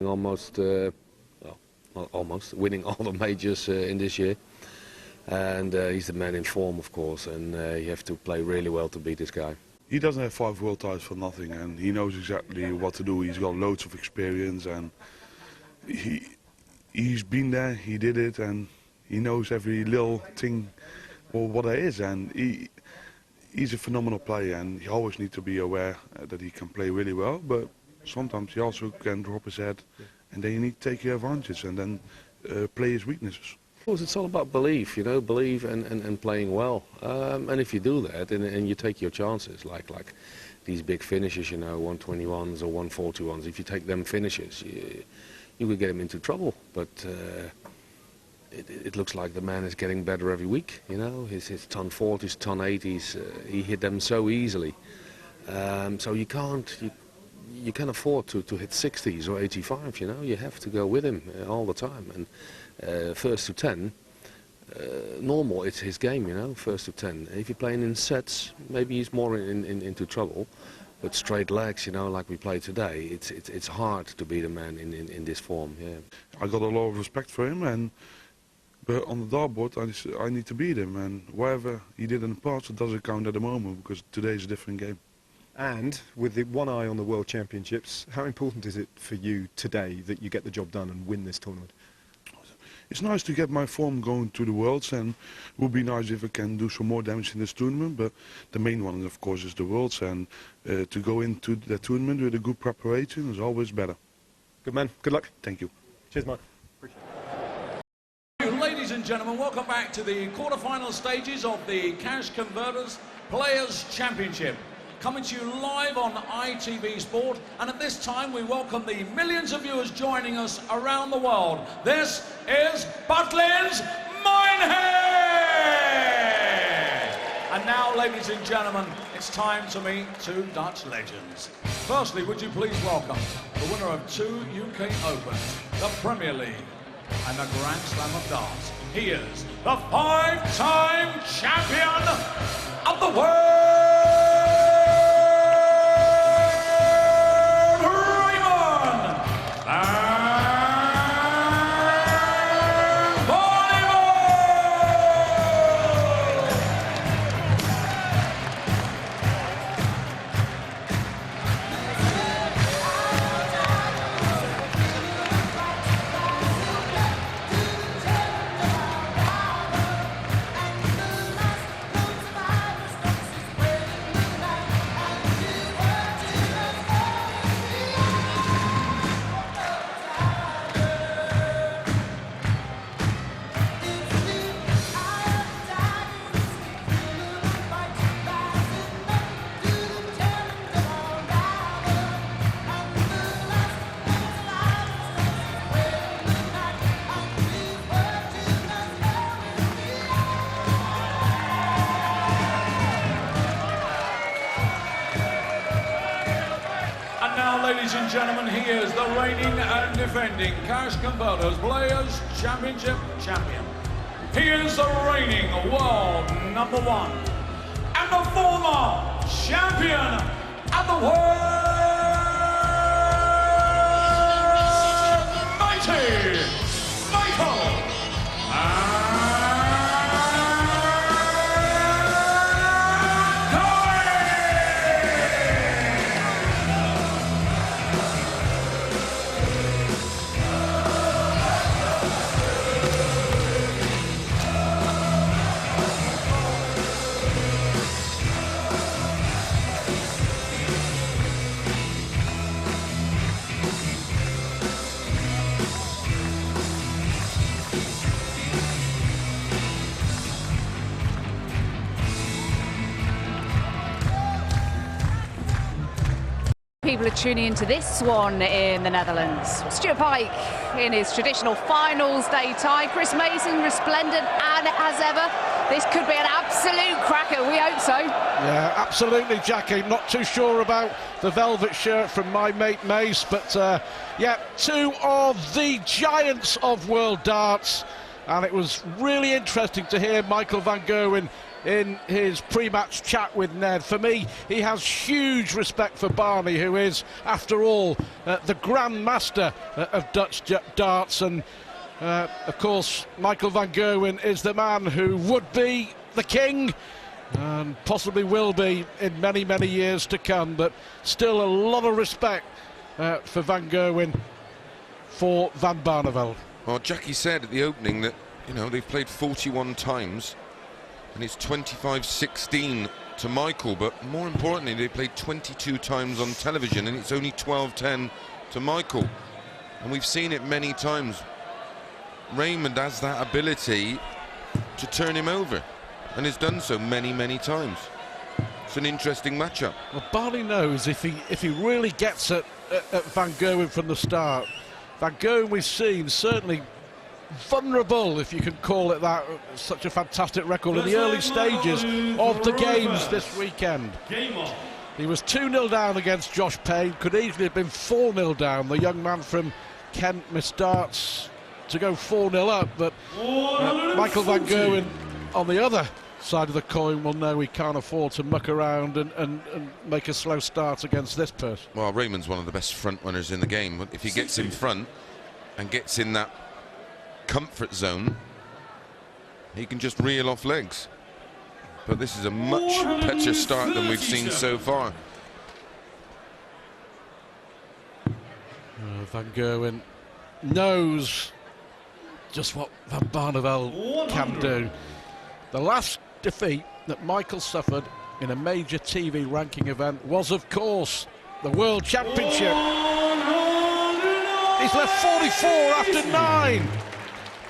Almost, well, not almost, winning all the majors in this year. And he's the man in form, of course, and you have to play really well to beat this guy. He doesn't have 5 world titles for nothing, and he knows exactly what to do. He's got loads of experience, and he's been there, he did it, and he knows every little thing or what it is, and he's a phenomenal player, and he always needs to be aware that he can play really well, but sometimes he also can drop his head, and then you need to take your advantage and then play his weaknesses. Of course, it's all about belief, you know, believe and playing well. And if you do that and you take your chances, like these big finishes, you know, 121s or 141s, if you take them finishes, you could get him into trouble. But it looks like the man is getting better every week, you know. His ton 40s, ton 80s, he hit them so easily. So you can't afford to hit 60s or 85, you know. You have to go with him all the time. And first to 10, normal, it's his game, you know, first to 10. If you're playing in sets, maybe he's more into trouble. But straight legs, you know, like we play today, it's hard to beat a man in this form, yeah. I got a lot of respect for him, but on the dartboard I need to beat him, and whatever he did in the past, it doesn't count at the moment, because today's a different game. And with the one eye on the World Championships, how important is it for you today that you get the job done and win this tournament? It's nice to get my form going to the Worlds, and it would be nice if I can do some more damage in this tournament, but the main one, of course, is the Worlds, and to go into the tournament with a good preparation is always better. Good man, good luck. Thank you. Cheers, Mike. Appreciate it. Ladies and gentlemen, welcome back to the quarter-final stages of the Cash Converters Players' Championship. Coming to you live on ITV Sport, and at this time we welcome the millions of viewers joining us around the world. This is Butlins Minehead! And now, ladies and gentlemen, it's time to meet 2 Dutch legends. Firstly, would you please welcome the winner of 2 UK Opens, the Premier League, and the Grand Slam of Darts. He is the 5-time champion of the world! Ladies and gentlemen, he is the reigning and defending Cash Converters Players Championship champion. He is the reigning world #1 and the former champion of the world, mighty Michael. People are tuning into this one in the Netherlands. Stuart Pike in his traditional finals day tie. Chris Mason resplendent, and as ever, this could be an absolute cracker. We hope so. Yeah, absolutely, Jackie. Not too sure about the velvet shirt from my mate Mace, but yeah, 2 of the giants of world darts. And it was really interesting to hear Michael van Gerwen in his pre-match chat with Ned. For me, he has huge respect for Barney, who is, after all, the Grand Master of Dutch darts. And, of course, Michael van Gerwen is the man who would be the king and possibly will be in many, many years to come. But still a lot of respect for Van Gerwen for Van Barneveld. Well, Jackie said at the opening that, you know, they've played 41 times and it's 25-16 to Michael, but more importantly, they played 22 times on television and it's only 12-10 to Michael. And we've seen it many times. Raymond has that ability to turn him over and has done so many, many times. It's an interesting matchup. Well, Barney knows if he really gets at Van Gerwen from the start. Van Gerwen, we've seen, certainly vulnerable, if you can call it that. Such a fantastic record in the early stages of the games this weekend. He was 2-0 down against Josh Payne, could easily have been 4-0 down. The young man from Kent missed darts to go 4-0 up, but Michael van Gerwen on the other side of the coin will know he can't afford to muck around and make a slow start against this person. Well, Raymond's one of the best front runners in the game. If he gets in front and gets in that comfort zone, he can just reel off legs. But this is a much better start than we've seen so far. Van Gerwen knows just what Van Barneveld can do. The last defeat that Michael suffered in a major TV ranking event was, of course, the World Championship. He's left 44 after 9.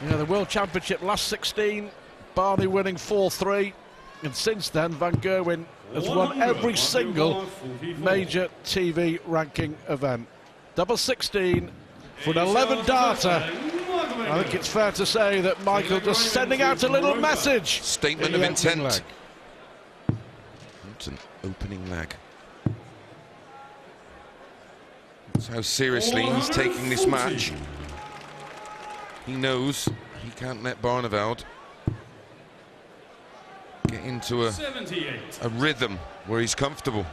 Yeah, the World Championship last 16, Barney winning 4-3, and since then Van Gerwen has won every single major TV ranking event. Double 16 for an 11 darter. I think it's fair to say that Michael just sending out a little message. Statement of intent. It's an opening leg. That's how seriously he's taking this match. He knows he can't let Barneveld get into a rhythm where he's comfortable.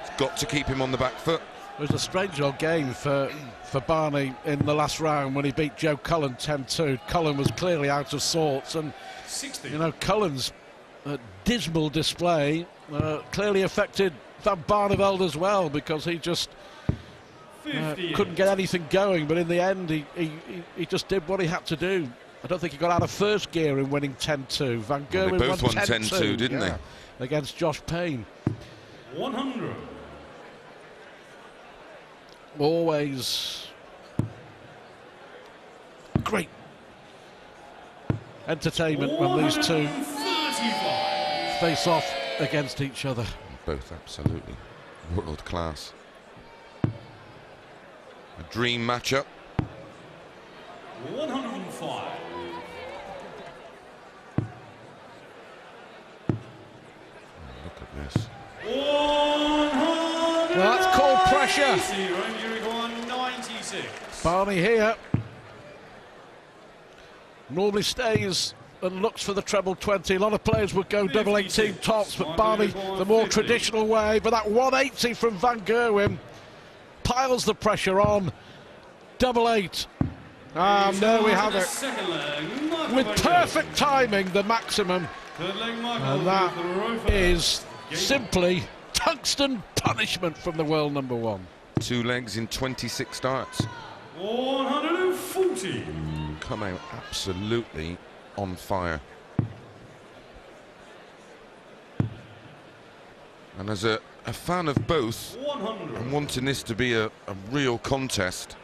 He's got to keep him on the back foot. It was a strange old game for Barney in the last round when he beat Joe Cullen 10-2. Cullen was clearly out of sorts, and you know, Cullen's dismal display clearly affected Van Barneveld as well, because he just couldn't get anything going. But in the end, he just did what he had to do. I don't think he got out of first gear in winning 10-2. Van Gerwen they both won 10-2, didn't they? Against Josh Payne. 100. Always great entertainment when these two face off against each other. Both absolutely world class. A dream matchup. 105. Look at this. Well, that's called pressure. Barney here normally stays and looks for the treble 20. A lot of players would go double 18 tops, but Barney the more traditional way. But that 180 from Van Gerwen piles the pressure on. Double 8. There we have it. With perfect timing, the maximum. And that is simply tungsten punishment from the world number 1. 2 legs in 26 starts. 140. Come out absolutely on fire. And as a fan of both, and wanting this to be a real contest,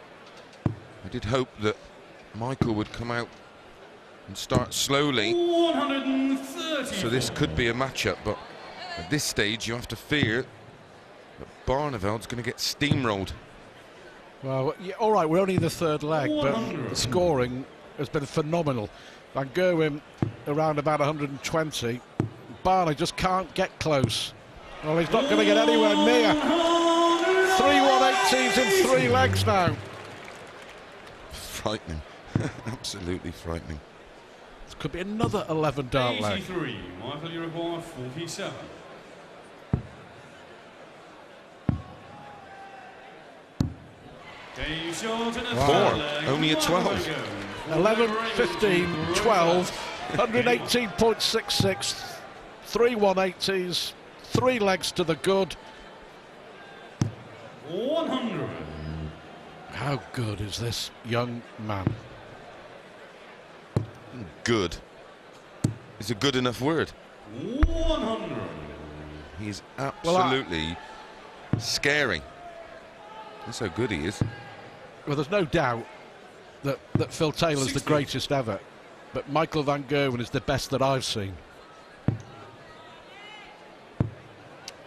I did hope that Michael would come out and start slowly. 130. So this could be a matchup, but at this stage you have to fear that Barneveld's going to get steamrolled. Well, yeah, all right, we're only in the third leg, but the scoring has been phenomenal. Van Gerwen around about 120. Barney just can't get close. Well, he's not going to get anywhere near. 3 118s in 3 legs now. Frightening. Absolutely frightening. This could be another 11 dart leg. 83, Michael, you require 47. Four, only a 12. 11, 15, 12, 118.66, 3 180s, 3 legs to the good. 100. How good is this young man? Good. Is a good enough word. 100. He's absolutely scary. That's how good he is. Well, there's no doubt that Phil Taylor's 60. the greatest ever, but Michael van Gerwen is the best that I've seen.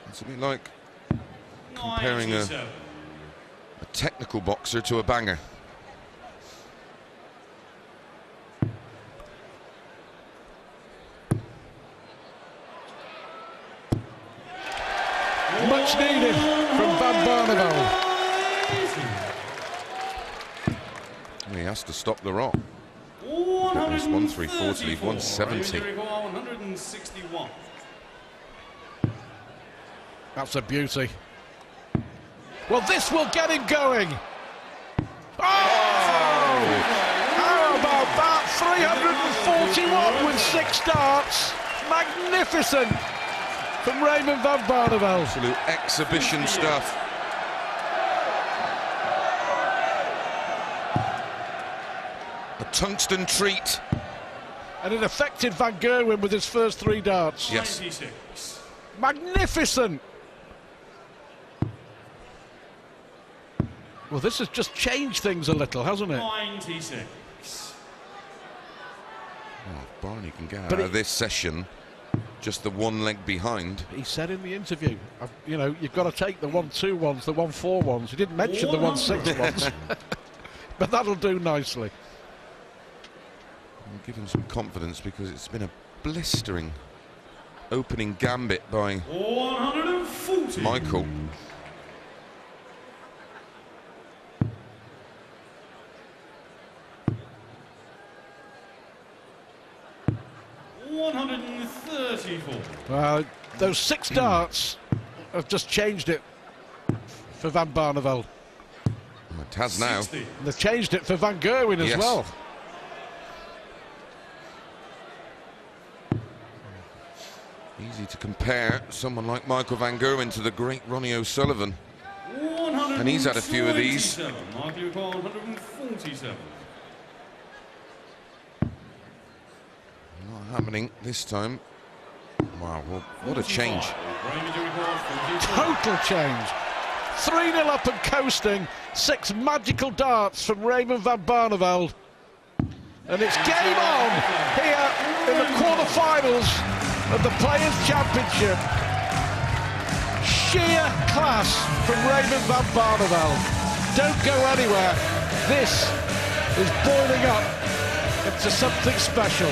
It's a bit like comparing a technical boxer to a banger. Much needed from Van Barneveld. He has to stop the rock. Goodness, 1-3-4 to leave 170. 161. That's a beauty. Well, this will get him going. Oh! How about that? 341 with 6 darts. Magnificent from Raymond van Barneveld. Absolute exhibition stuff. A tungsten treat. And it affected Van Gerwen with his first 3 darts. Yes. 96. Magnificent. Well, this has just changed things a little, hasn't it? 96. Oh, Barney can get But out of this session just the 1 leg behind. He said in the interview, you know, you've got to take the 1-2 ones, the 1-4 ones. He didn't mention the 1-6 ones, but that'll do nicely. We'll give him some confidence because it's been a blistering opening gambit by 140. Michael. Those 6 darts have just changed it for Van Barneveld. It has now. 60. And they've changed it for Van Gerwen as Yes. well. Easy to compare someone like Michael van Gerwen to the great Ronnie O'Sullivan. And he's had a few of these. Michael, you call 147. Not happening this time. Wow, well, what a change. Total change. 3-0 up and coasting. 6 magical darts from Raymond van Barneveld. And it's game on here in the quarterfinals of the Players' Championship. Sheer class from Raymond van Barneveld. Don't go anywhere. This is boiling up into something special.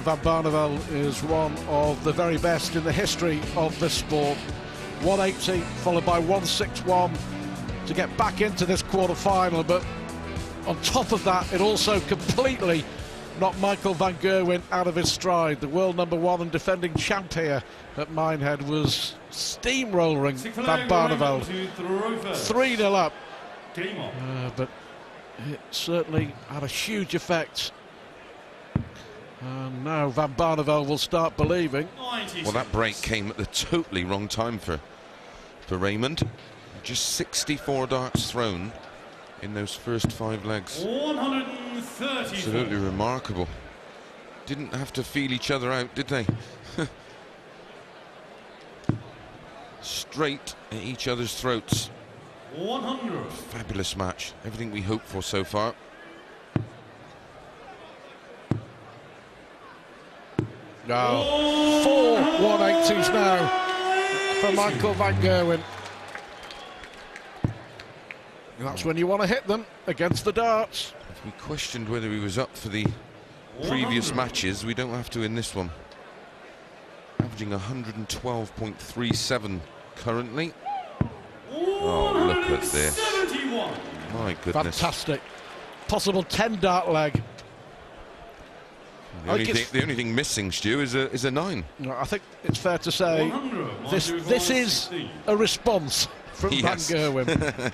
Van Barneveld is one of the very best in the history of this sport. 180 followed by 161 to get back into this quarter-final, but on top of that it also completely knocked Michael van Gerwen out of his stride. The world #1 and defending champ here at Minehead was steamrolling Van Barneveld. 3-0 up, but it certainly had a huge effect. And now Van Barneveld will start believing. Well, that break came at the totally wrong time for Raymond. Just 64 darts thrown in those first 5 legs. 130. Absolutely remarkable. Didn't have to feel each other out, did they? Straight at each other's throats. 100. Fabulous match. Everything we hoped for so far. No. 4 180s now for Michael van Gerwen. That's when you want to hit them against the darts. If we questioned whether he was up for the previous matches, we don't have to in this one. Averaging 112.37 currently. Oh, look at this. My goodness. Fantastic. Possible 10 dart leg. The only thing missing, Stu, is a 9. I think it's fair to say 100. this is a response from Yes. Van Gerwen.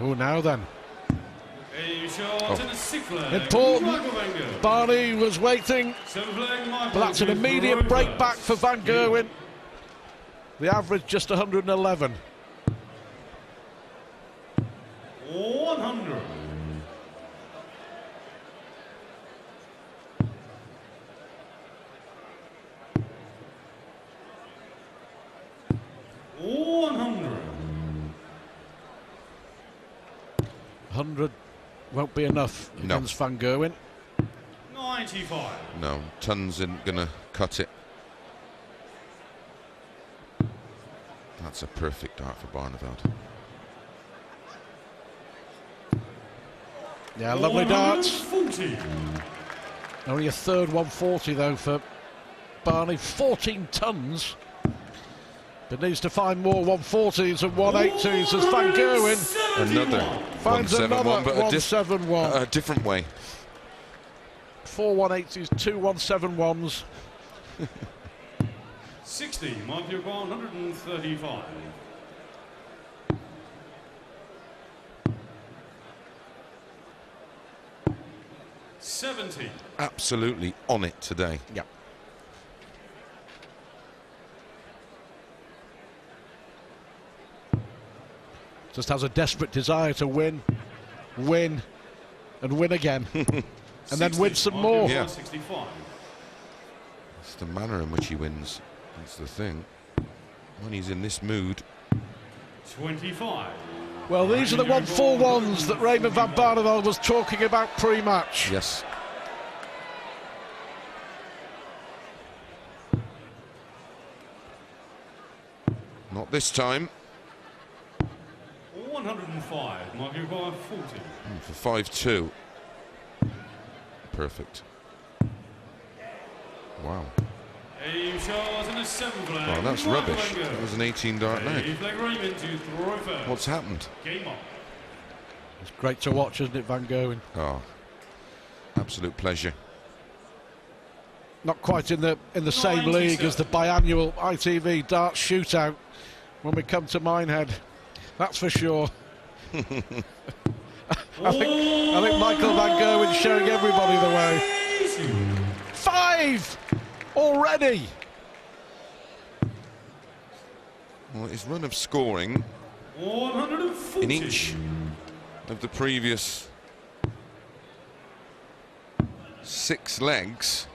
Oh, now then. A shot and a sick flag. Important. Michael Van Gerwen. Barney was waiting, 7 flag, Michael but that's an to immediate throw break first. back for Van Gerwen. The average just 111. 100. 100 won't be enough No. against Van Gerwen. 95. No, tons isn't going to cut it. That's a perfect dart for Barneveld. Yeah, lovely darts. 140. Only a third 140 though for Barney. 14 tons. But needs to find more 140s and 180s as Van Gerwen Another finds 171, another but 171. a different way. 4 180s, 2 171s. 60. Michael 135. 70. Absolutely on it today. Yeah. Just has a desperate desire to win, and win again. And then win some more. Yeah. 65. It's the manner in which he wins. That's the thing. When he's in this mood. 25. Well, these are the 141s that Raymond van Barneveld was talking about pre-match. Yes. Not this time. 105. Michael 40. For 5-2. Perfect. Wow. A shot and a 7 flag. Oh, that's Michael rubbish. Van Gerwen. That was an 18-dart leg. A flag Raymond to throw first. What's happened? Game on. It's great to watch, isn't it, Van Gerwen? Oh, absolute pleasure. Not quite in the same league as the biannual ITV darts shootout when we come to Minehead. That's for sure. I think Michael Van Gerwen's showing everybody the way. 5 already. Well, his run of scoring 140. in each of the previous 6 legs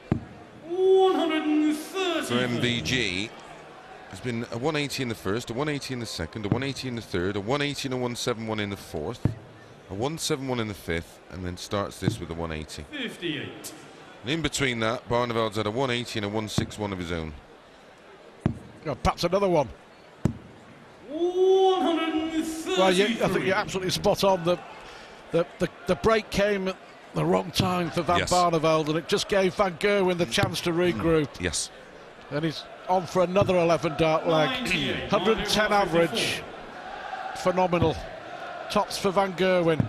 130. for MVG has been a 180 in the first, a 180 in the second, a 180 in the third, a 180 and a 171 in the fourth, a 171 in the fifth, and then starts this with a 180. 58. And in between that, Barneveld's had a 180 and a 161 of his own. Oh, perhaps another one. 133. Well, I think you're absolutely spot on. The break came at the wrong time for Van Yes. Barneveld, and it just gave Van Gerwen the chance to regroup. Yes. And he's on for another 11 dart leg. 98. 110 average. Phenomenal. Tops for Van Gerwen.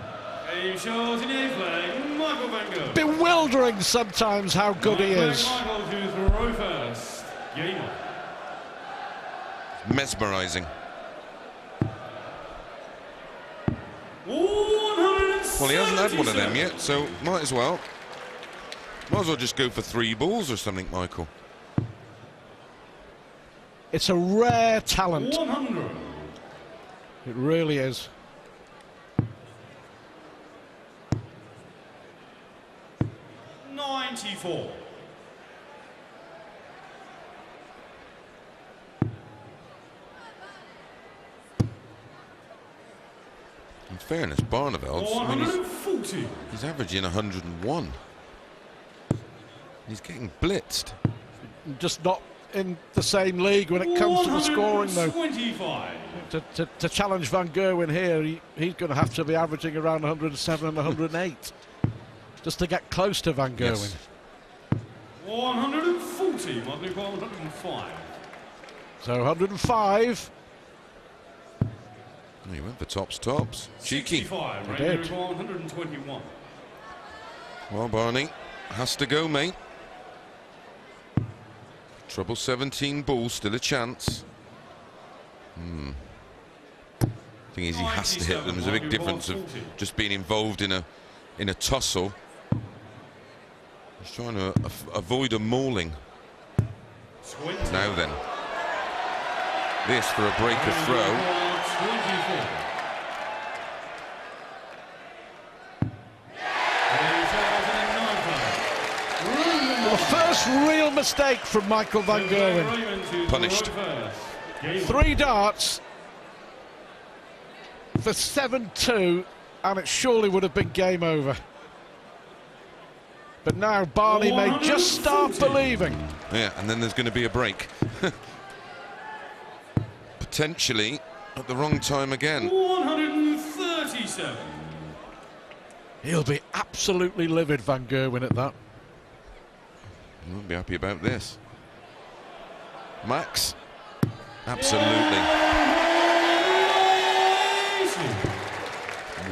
A shot in the A flag. Michael Van Gerwen. Bewildering sometimes how good he is. Michael to throw first. Game on. Mesmerising. 177. Well, he hasn't had one of them yet, so might as well. Might as well just go for 3 balls or something, Michael. It's a rare talent. 100. It really is. $94. In fairness, Barneveld's, I mean, 140. he's averaging 101. He's getting blitzed. Just not in the same league when it comes to the scoring, though. 125. To challenge Van Gerwen here, he's going to have to be averaging around 107 and 108 just to get close to Van Gerwen. Yes. 140. Michael 105. So 105. Oh, he went for tops. Cheeky. 65. He Raymond did. 121. Well, Barney has to go, mate. Trouble 17 ball, still a chance. Thing is, he has to hit them. There's a big difference of just being involved in a tussle. He's trying to avoid a mauling. Now then, this for a break of throw. The first real mistake from Michael van Gerwen. Punished. 3 darts for 7-2, and it surely would have been game over. But now Barney may just start believing. Yeah, and then there's going to be a break. Potentially at the wrong time again. 137. He'll be absolutely livid, Van Gerwen, at that. He won't be happy about this. Max. Absolutely.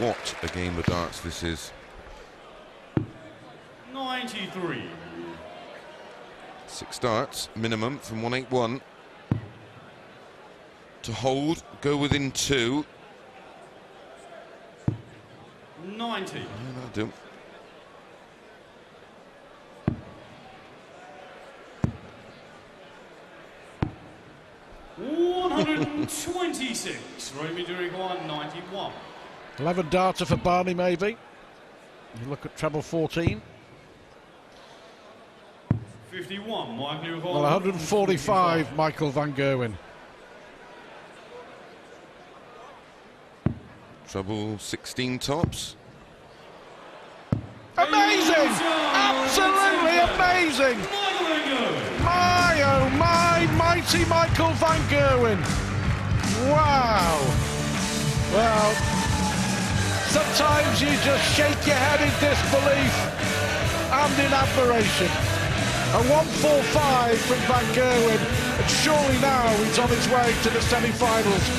What a game of darts this is. 93. 6 darts minimum from 181. To hold, go within 2. 90. Yeah, that'll do. $126. Romy Durig 191. 11 darter for Barney, maybe. You look at treble 14. 51. Mike Newhall. Well, 145, Michael van Gerwen. Treble 16 tops. Amazing! Absolutely amazing! My, oh my, mighty Michael van Gerwen. Wow. Well, sometimes you just shake your head in disbelief and in admiration. A 145 from Van Gerwen, and surely now he's on his way to the semi-finals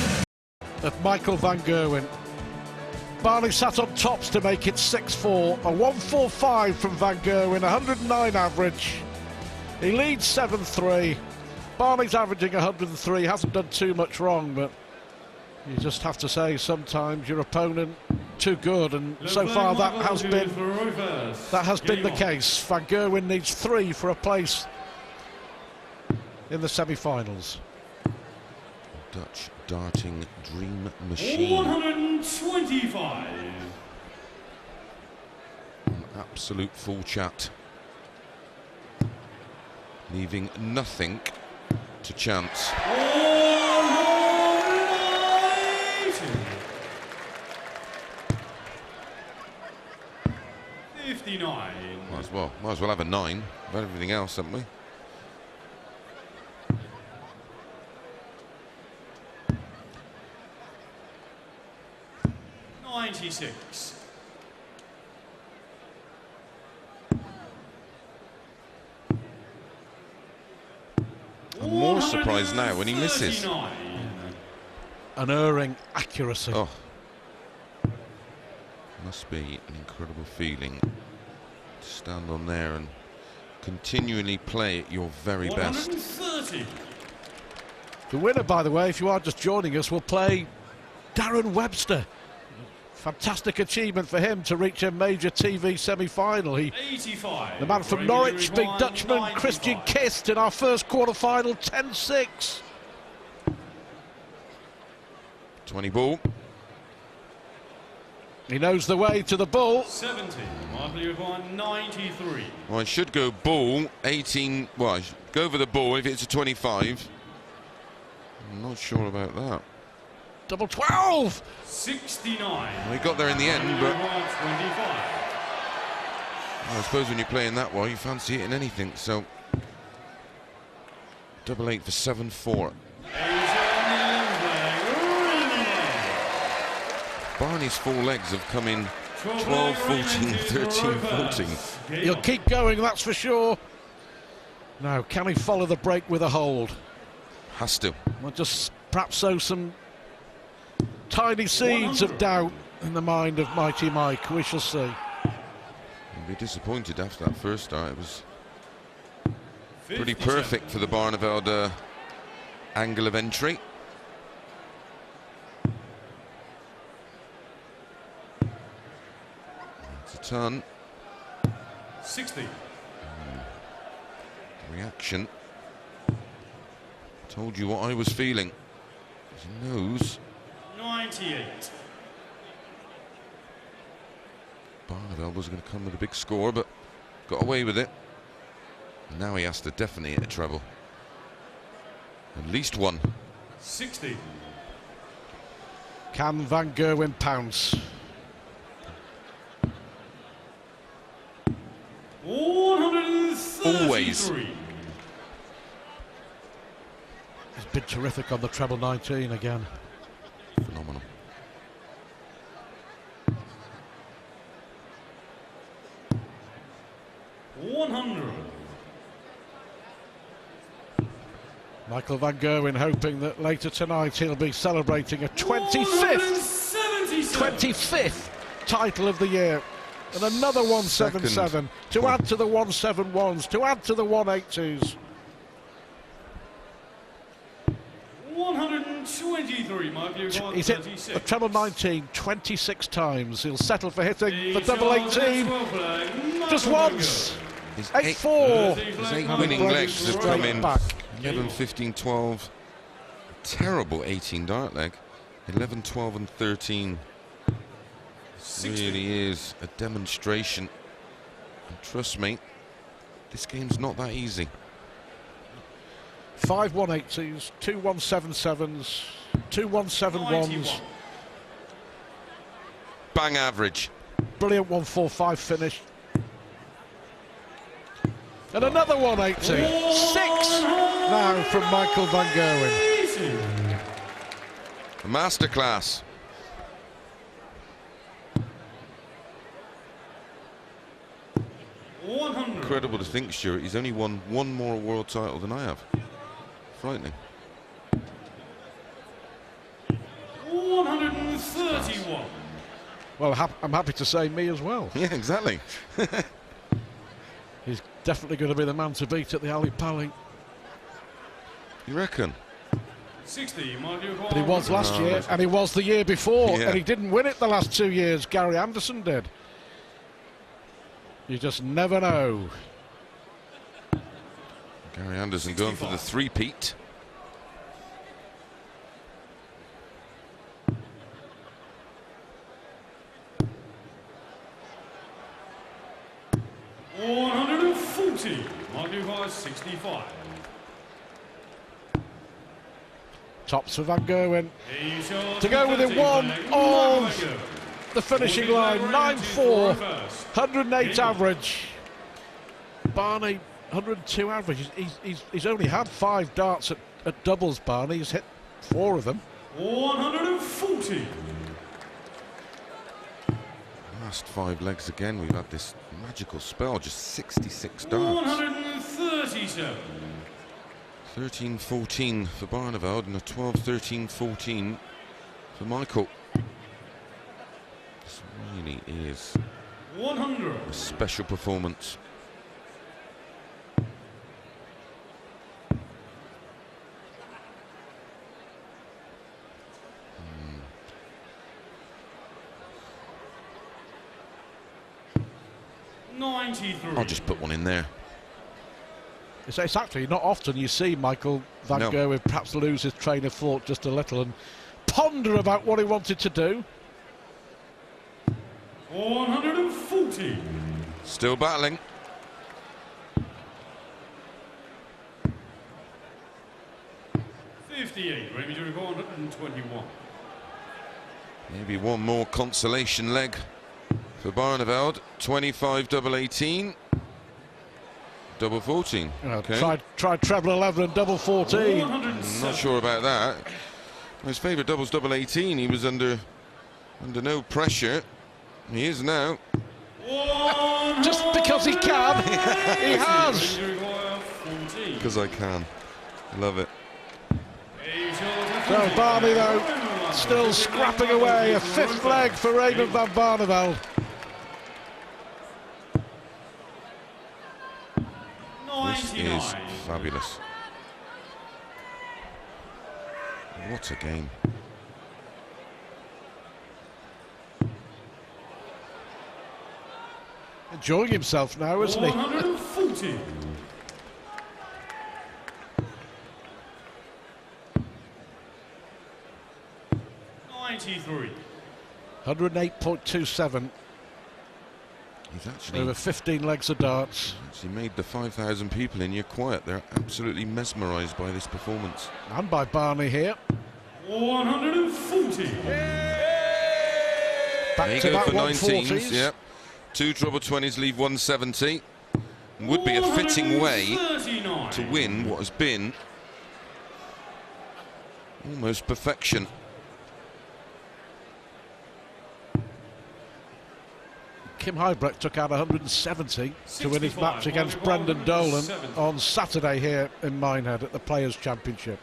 of Michael van Gerwen. Barney sat on tops to make it 6-4. A 145 from Van Gerwen, 109 average. He leads 7-3. Barney's averaging 103, hasn't done too much wrong, but you just have to say sometimes your opponent too good, and so far that has been the case. Van Gerwen needs 3 for a place in the semi-finals. Dutch darting dream machine. 125. An absolute full chat. Leaving nothing to chance. 59. Might as well have a 9. About everything else, haven't we? $96. I'm more surprised now when he misses. Unerring accuracy. Oh. Must be an incredible feeling to stand on there and continually play at your very best. 130. The winner, by the way, if you are just joining us, will play Darren Webster. Fantastic achievement for him to reach a major TV semi-final. 85. The man from Norwich beat Dutchman Christian Kist in our first quarter-final, 10-6. 20 ball. He knows the way to the ball. 70. Mark 93. Well, I should go ball 18. Well, I should go over the ball if it's a 25. I'm not sure about that. Double 12. 69. Well, he got there in the end, but 25. I suppose when you're playing that well, you fancy hitting anything. So double 8 for 7-4. Barney's 4 legs have come in 12, 14, 13, 14. He'll keep going, that's for sure. Now, can he follow the break with a hold? Has to. Well, just perhaps sow some tiny seeds of doubt in the mind of Mighty Mike. We shall see. He'll be disappointed after that first start. It was pretty perfect for the Barneveld angle of entry. It's a ton. 60. Reaction. Told you what I was feeling. He knows. 98. Barneveld was going to come with a big score, but got away with it. And now he has to definitely hit a treble. At least one. 60. Can Van Gerwen pounce? 133. Always. He's been terrific on the treble 19 again. Phenomenal. Michael Van Gerwen hoping that later tonight he'll be celebrating a 25th title of the year. And another 177 to add to the 171s, to add to the 182s. 123, my view. He's hit the treble 19 26 times. He'll settle for hitting the double 18 just once. 8-4. His 8 winning legs have come in. 11, 15, 12. Terrible 18 dart leg. 11, 12 and 13. Really is a demonstration. And trust me, this game's not that easy. 5 180s, 2 177s, 2 171s. Bang average. Brilliant 145 finish. And another 180. 6 now from Michael Van Gerwen. A masterclass. Incredible to think, Stuart, he's only won one more world title than I have. Frightening. 131. Well, I'm happy to say me as well. Yeah, exactly. He's definitely going to be the man to beat at the Ali Pali. You reckon? 60, but he was last year, and he was the year before, yeah. And he didn't win it the last 2 years. Gary Anderson did. You just never know. Gary Anderson going for the three-peat. Barneveld 65. Tops for Van Gerwen to go within one of the finishing line. 9-4, 108 average. Barney 102 average. He's only had 5 darts at doubles. Barney, he's hit 4 of them. 140. Last 5 legs again. We've had this magical spell. Just 66 darts. 137. 13-14 for Barneveld and a 12-13-14 for Michael. This really is 100. a special performance. I'll just put one in there. It's actually not often you see Michael Van Gerwen perhaps lose his train of thought just a little and ponder about what he wanted to do. 140. Still battling. Remy to record 121. Maybe one more consolation leg for Barneveld. 25 double 18. Double 14. Okay. Tried treble 11 and double 14. Not sure about that. His favourite doubles double 18. He was under no pressure. He is now. Just because he can, he has. Because I can. Love it. So Barney, though, still scrapping away. A 5th leg for Raymond van Barneveld. This is fabulous. What a game. Enjoying himself now, isn't he? 140. $93. 108.27. He's actually Over 15 legs of darts. actually made the 5,000 people in here quiet. They're absolutely mesmerised by this performance. And by Barney here. 140. Back There you to go back for 19s. 140s. Yep. 2 treble 20s leave 170. Would be a fitting way to win what has been almost perfection. Kim Huybrecht took out 170 to win his match against Brendan Dolan on Saturday here in Minehead at the Players' Championship.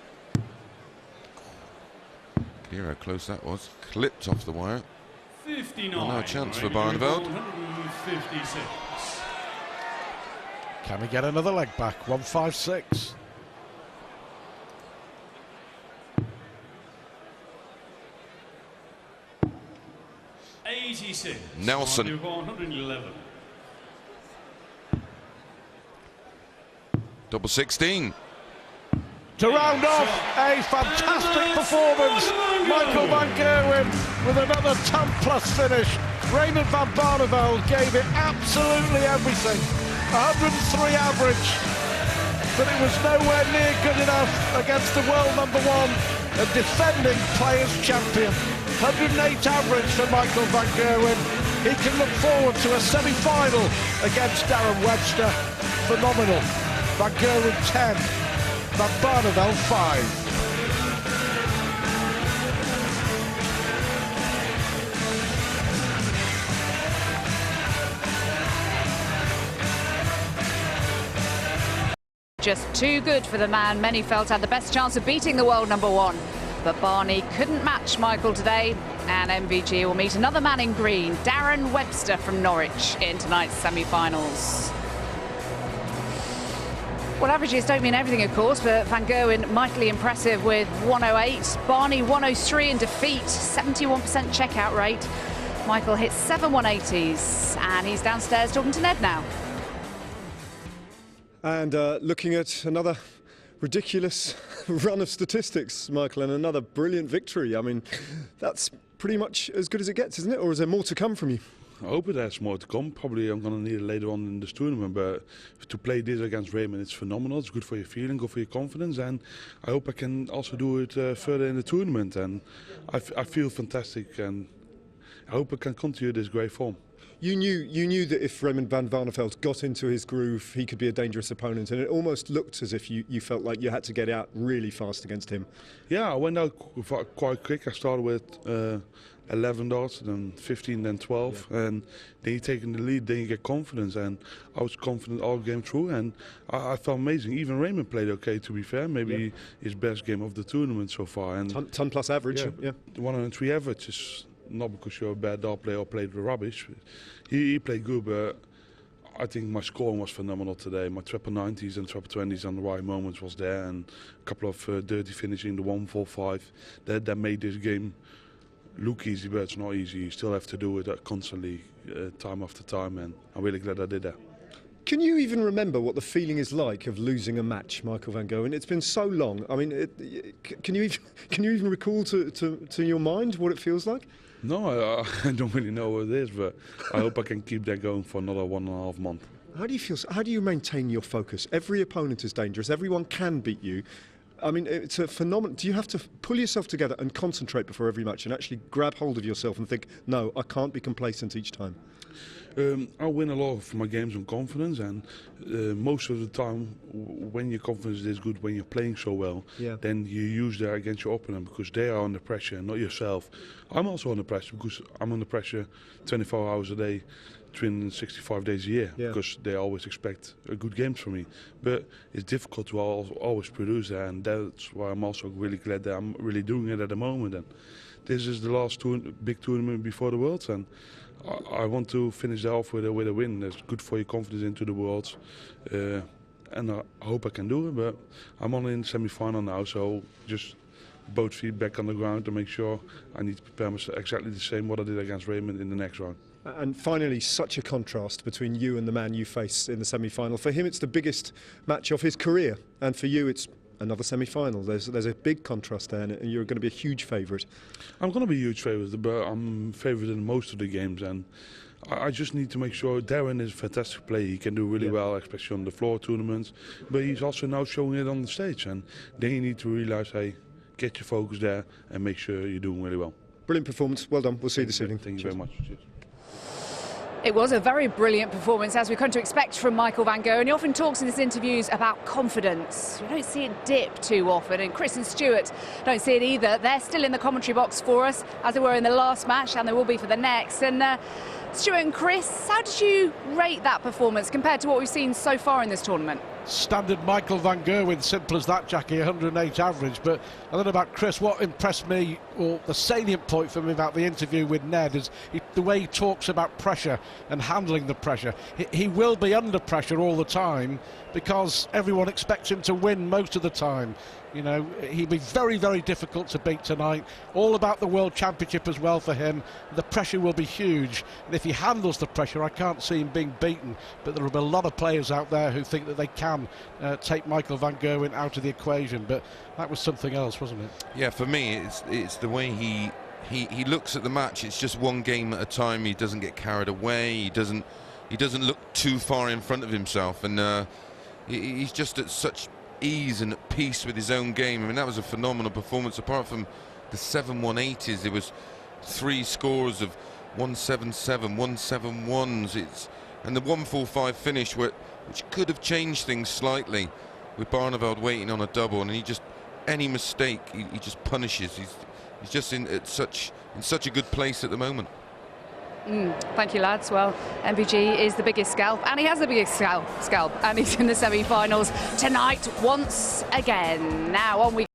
Clear how close that was. Clipped off the wire. 59. Well, no chance for Barneveld. 156. Can he get another leg back? 156. Nelson. 111. Double 16. To round off a fantastic performance, Michael van Gerwen with another 10+ finish. Raymond van Barneveld gave it absolutely everything. 103 average, but it was nowhere near good enough against the world #1 and defending Players' Champion. 108 average for Michael van Gerwen. He can look forward to a semi-final against Darren Webster. Phenomenal. Van Gerwen 10. Van Barneveld 5. Just too good for the man many felt had the best chance of beating the world #1. But Barney couldn't match Michael today, and MVG will meet another man in green, Darren Webster from Norwich, in tonight's semi-finals. Well, averages don't mean everything, of course, but Van Gerwen mightily impressive with 108. Barney 103 in defeat, 71% checkout rate. Michael hit 7 180s, and he's downstairs talking to Ned now. And looking at another ridiculous run of statistics, Michael, and another brilliant victory. I mean, that's pretty much as good as it gets, isn't it? Or is there more to come from you? I hope it has more to come. Probably I'm going to need it later on in this tournament, but to play this against Raymond, it's phenomenal. It's good for your feeling, good for your confidence, and I hope I can also do it further in the tournament. And I feel fantastic, and I hope I can continue this great form. You knew that if Raymond van Barneveld got into his groove, he could be a dangerous opponent, and it almost looked as if you felt like you had to get out really fast against him. Yeah, I went out quite quick. I started with 11 darts, then 15, then 12, and then you take in the lead, then you get confidence, and I was confident all game through, and I felt amazing. Even Raymond played okay, to be fair, maybe his best game of the tournament so far. And ton plus average, yeah. 103 average is not because you're a bad dart player or played rubbish. He played good, but I think my scoring was phenomenal today. My triple 90s and triple 20s on the right moments was there, and a couple of dirty finishing, the 145. That made this game look easy, but it's not easy. You still have to do it constantly, time after time, and I'm really glad I did that. Can you even remember what the feeling is like of losing a match, Michael van Gerwen? It's been so long. I mean, can you even recall to your mind what it feels like? No, I don't really know what it is, but I hope I can keep that going for another 1.5 months. How do you feel? How do you maintain your focus? Every opponent is dangerous. Everyone can beat you. I mean, it's a phenomenon. Do you have to pull yourself together and concentrate before every match and actually grab hold of yourself and think, no, I can't be complacent each time? I win a lot of my games on confidence, and most of the time when your confidence is good, when you're playing so well, then you use that against your opponent because they are under pressure, not yourself. I'm also under pressure because I'm under pressure 24 hours a day, 365 days a year, because they always expect good games from me. But it's difficult to always produce that, and that's why I'm also really glad that I'm really doing it at the moment. And this is the last big tournament before the Worlds, and I want to finish that off with a win. That's good for your confidence into the Worlds. and I hope I can do it. But I'm only in the semi-final now, so just both feet back on the ground to make sure I need to prepare myself exactly the same what I did against Raymond in the next round. And finally, such a contrast between you and the man you face in the semi-final. For him, it's the biggest match of his career, and for you, it's another semi-final. There's a big contrast there, and you're going to be a huge favourite. I'm going to be a huge favourite, but I'm favourite in most of the games, and I just need to make sure Darren is a fantastic player. He can do really well, especially on the floor tournaments, but he's also now showing it on the stage, and then you need to realise, hey, get your focus there and make sure you're doing really well. Brilliant performance. Well done. We'll see you this evening. Thank you very much. Cheers. It was a very brilliant performance, as we've come to expect from Michael van Gerwen. He often talks in his interviews about confidence. You don't see it dip too often, and Chris and Stuart don't see it either. They're still in the commentary box for us, as they were in the last match, and they will be for the next. And Stuart and Chris, how did you rate that performance compared to what we've seen so far in this tournament? Standard Michael van Gerwen, simple as that, Jackie, 108 average. But I don't know about Chris, what impressed me, or the salient point for me about the interview with Ned, is the way he talks about pressure and handling the pressure. He will be under pressure all the time because everyone expects him to win most of the time. You know, he'd be very, very difficult to beat tonight. All about the World Championship as well for him. The pressure will be huge, and if he handles the pressure, I can't see him being beaten. But there will be a lot of players out there who think that they can take Michael van Gerwen out of the equation. But that was something else, wasn't it? Yeah, for me, it's the way he looks at the match. It's just one game at a time. He doesn't get carried away. He doesn't look too far in front of himself, and he's just at such ease and at peace with his own game. I mean, that was a phenomenal performance. Apart from the 7-1-80s, there was 3 scores of 1-7-7, 1-7-1s. And the 1-4-5 finish, which could have changed things slightly, with Barneveld waiting on a double, and any mistake he just punishes. He's just in such a good place at the moment. Thank you, lads. Well, MVG is the biggest scalp, and he has the biggest scalp, and he's in the semi-finals tonight once again. Now on we